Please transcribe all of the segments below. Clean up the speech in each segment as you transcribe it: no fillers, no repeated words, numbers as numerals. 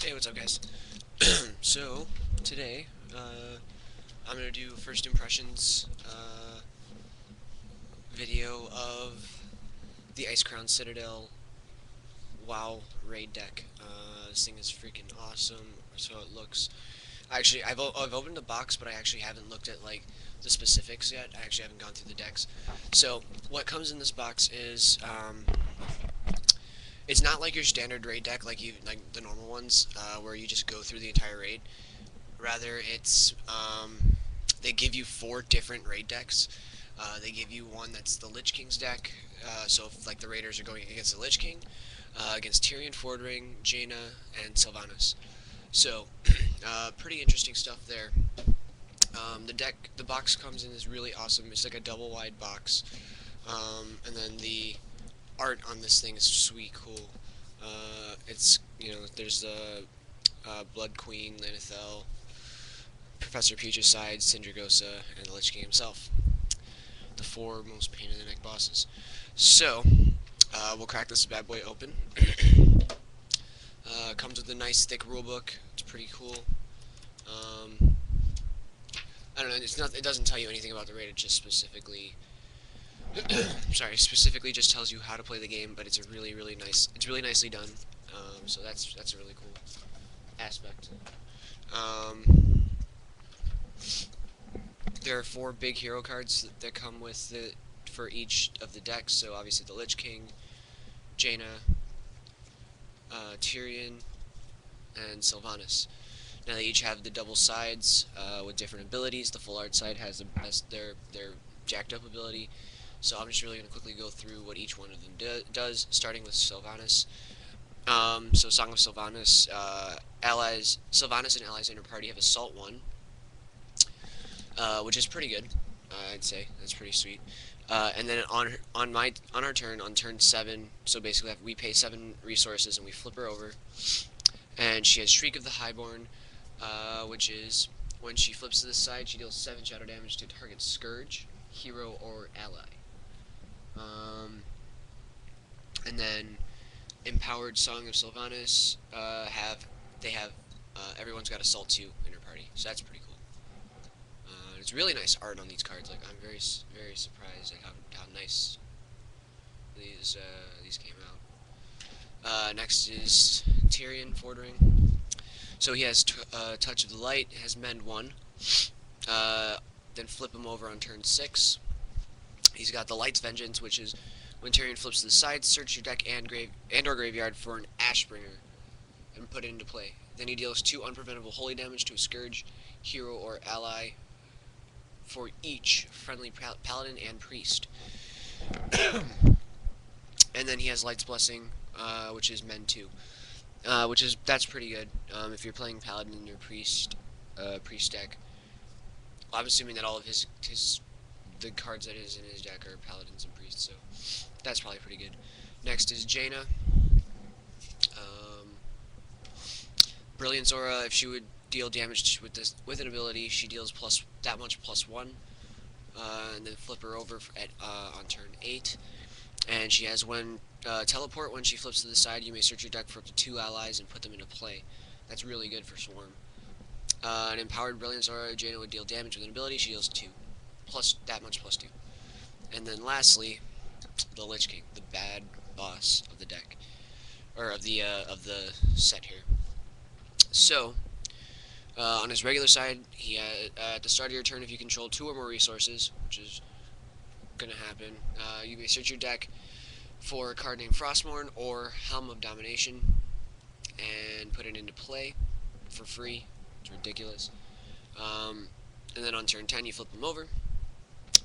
Hey, what's up, guys? So, today, I'm gonna do a first impressions video of the Icecrown Citadel WoW Raid deck. This thing is freaking awesome, so it looks. Actually, I've opened the box, but I actually haven't looked at, like, the specifics yet. I actually haven't gone through the decks. So, what comes in this box is, it's not like your standard raid deck, like the normal ones, where you just go through the entire raid. Rather, they give you four different raid decks. They give you one that's the Lich King's deck. So if like the Raiders are going against the Lich King, against Tyrion, Fordring, Jaina, and Sylvanas. So, pretty interesting stuff there. The box comes in is really awesome. It's like a double wide box, and then the art on this thing is sweet, cool. There's the Blood Queen, Lanithel, Professor Putricide, Sindragosa, and the Lich King himself. The four most pain in the neck bosses. So, we'll crack this bad boy open. Comes with a nice thick rulebook. It's pretty cool. I don't know. It doesn't tell you anything about the raid. It just specifically, specifically just tells you how to play the game. But it's a really, really nice. It's really nicely done. So that's a really cool aspect. There are four big hero cards that come with it for each of the decks. So obviously the Lich King, Jaina, Tyrion, and Sylvanas. Now they each have the double sides with different abilities. The full art side has their jacked up ability. So I'm just really going to quickly go through what each one of them does, starting with Sylvanas. So Song of Sylvanas, Sylvanas and allies in her party have Assault 1, which is pretty good. I'd say that's pretty sweet. And then on our turn, on turn 7, so basically we pay 7 resources and we flip her over, and she has Shriek of the Highborn, which is when she flips to this side, she deals 7 shadow damage to target Scourge, hero, or ally. And then Empowered Song of Sylvanas everyone's got Assault 2 in her party, so that's pretty cool. It's really nice art on these cards. Like I'm very surprised at how nice these came out. Next is Tyrion Fordring. So he has Touch of the Light, has Mend 1. Then flip him over on turn 6. He's got the Light's Vengeance, which is when Tyrion flips to the side, search your deck or graveyard for an Ashbringer and put it into play. Then he deals 2 unpreventable holy damage to a Scourge, hero, or ally for each friendly paladin and priest. And then he has Light's Blessing, which is Mend 2. That's pretty good if you're playing paladin in your priest deck. I'm assuming that all of the cards that is in his deck are paladins and priests, so that's probably pretty good. Next is Jaina. Brilliance Aura. If she would deal damage with an ability, she deals that much +1, and then flip her over on turn 8. And she has teleport. When she flips to the side, you may search your deck for up to 2 allies and put them into play. That's really good for Swarm. An Empowered Brilliance Aura, Jaina would deal damage with an ability. She deals 2, that much +2. And then lastly, the Lich King, the bad boss of the deck, or of the set here. So, on his regular side, at the start of your turn, if you control 2 or more resources, which is gonna happen, you may search your deck for a card named Frostmourne or Helm of Domination and put it into play for free. It's ridiculous. And then on turn 10, you flip him over,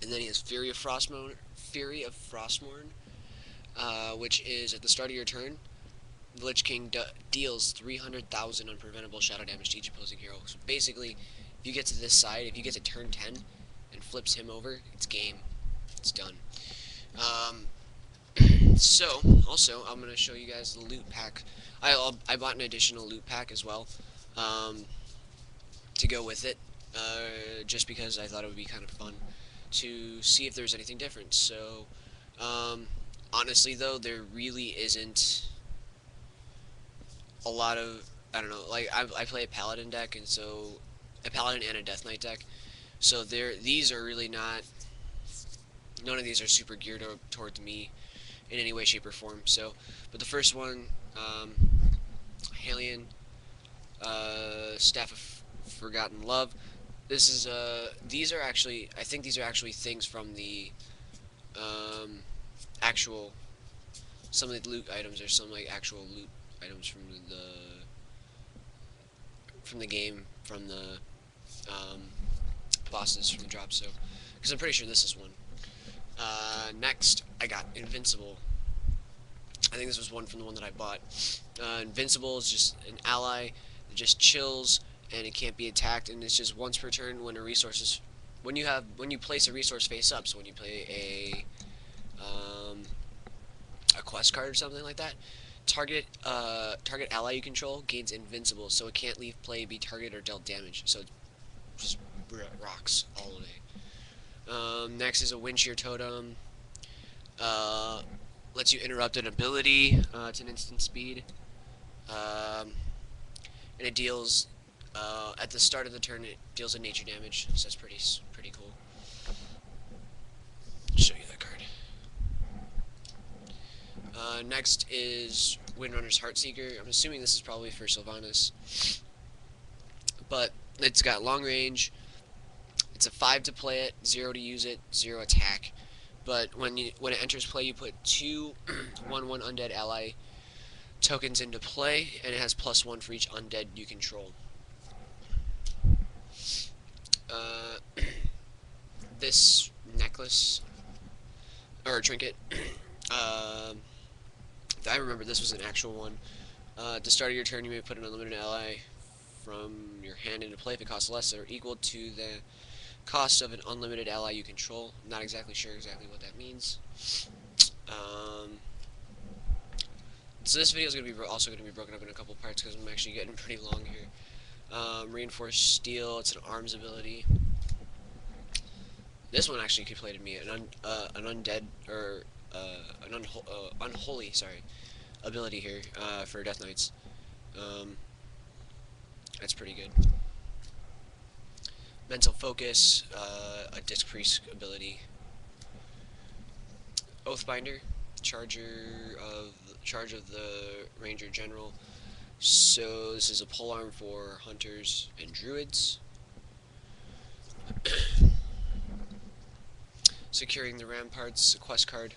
and then he has Fury of Frostmourne, which is at the start of your turn. The Lich King deals 300,000 unpreventable shadow damage to each opposing hero. So basically, if you get to this side, if you get to turn 10 and flips him over, it's game. It's done. So, also, I'm going to show you guys the loot pack. I bought an additional loot pack as well to go with it, just because I thought it would be kind of fun to see if there's anything different. So, honestly, though, there really isn't a lot of I don't know, like I play a paladin deck, and so a paladin and a death knight deck. So these are really not, none of these are super geared towards me in any way, shape, or form. So, but the first one, Halion, Staff of Forgotten Love. This is these are actually, I think these are actually things from the um, actual, some of the loot items are some like actual loot items from the game, from the bosses from the drop. So, because I'm pretty sure this is one. Next, I got Invincible. I think this was one from the one that I bought. Invincible is just an ally that just chills and it can't be attacked, and it's just once per turn when a resource is, when you place a resource face up. So when you play a quest card or something like that, target ally you control gains Invincible, so it can't leave play, be targeted, or dealt damage. So it just rocks all day. Next is a Wind Shear Totem. Lets you interrupt an ability. It's an instant speed, and it deals at the start of the turn. It deals a nature damage, so that's pretty cool. Show you that card. Next is Windrunner's Heartseeker. I'm assuming this is probably for Sylvanas, but it's got long range. It's a 5 to play it, 0 to use it, 0 attack. But when it enters play, you put 2 1/1 undead ally tokens into play, and it has +1 for each undead you control. This necklace or trinket, I remember this was an actual one. At the start of your turn, you may put an unlimited ally from your hand into play if it costs less or equal to the cost of an unlimited ally you control. I'm not exactly sure exactly what that means. So this video is also going to be broken up in a couple parts because I'm actually getting pretty long here. Reinforced Steel, it's an arms ability. This one actually completed me, an undead, or an unholy, sorry, ability here for Death Knights. That's pretty good. Mental Focus, a Disc Priest ability. Oathbinder, charge of the Ranger General. So this is a polearm for hunters and druids. Securing the Ramparts, a quest card.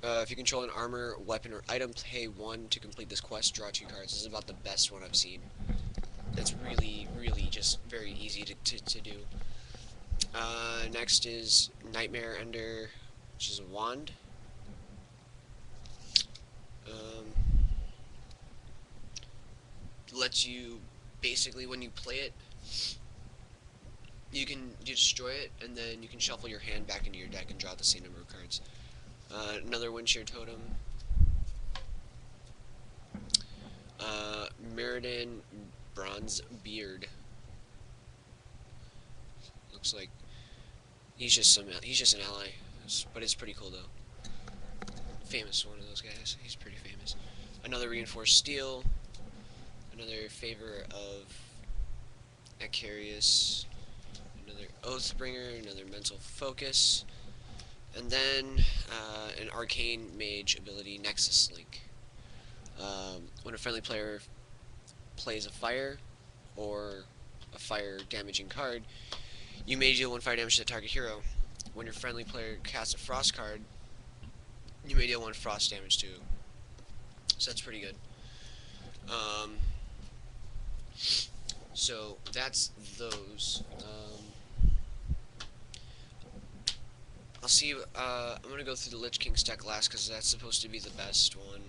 If you control an armor, weapon, or item, pay 1 to complete this quest. Draw 2 cards. This is about the best one I've seen. It's really, really just very easy to do. Next is Nightmare Ender, which is a wand. Lets you, basically, when you play it, you destroy it, and then you can shuffle your hand back into your deck and draw the same number of cards. Another Wind Shear Totem. Mirrodin Bronze Beard. Looks like he's just an ally, but it's pretty cool though. Famous one of those guys. He's pretty famous. Another Reinforced Steel. Another Favor of Acarius. Another Oathbringer. Another Mental Focus. And then an Arcane Mage ability, Nexus Link. When a friendly player plays a fire or a fire damaging card, you may deal 1 fire damage to the target hero. When your friendly player casts a frost card, you may deal 1 frost damage to. So that's pretty good. So that's those. I'll see. I'm gonna go through the Lich King's deck last because that's supposed to be the best one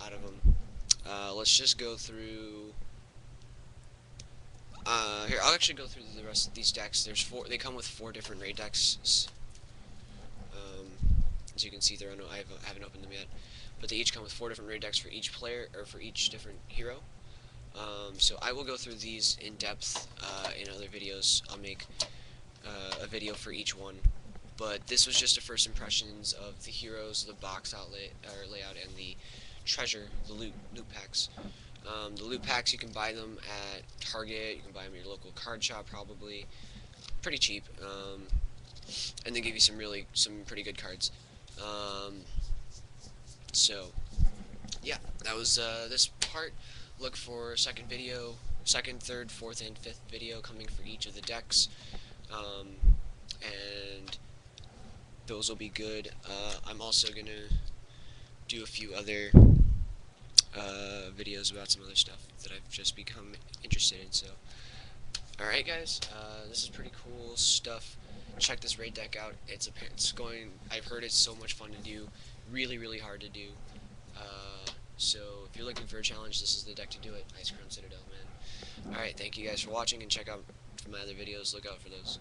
out of them. Let's just go through. Here, I'll actually go through the rest of these decks. There's 4. They come with 4 different raid decks. As you can see, I haven't opened them yet, but they each come with 4 different raid decks for each player, or for each different hero. So I will go through these in depth in other videos. I'll make a video for each one. But this was just a first impressions of the heroes, the box layout, and the treasure, the loot packs. The loot packs, you can buy them at Target, you can buy them at your local card shop probably, pretty cheap, and they give you some pretty good cards. Um, so yeah, that was this part. Look for second, third, fourth, and fifth video coming for each of the decks, and those will be good. I'm also gonna do a few other videos about some other stuff that I've just become interested in. So, alright guys, this is pretty cool stuff. Check this raid deck out. It's going. I've heard it's so much fun to do, really hard to do. So if you're looking for a challenge, this is the deck to do it. Icecrown Citadel, man. Alright, thank you guys for watching, and check out my other videos. Look out for those.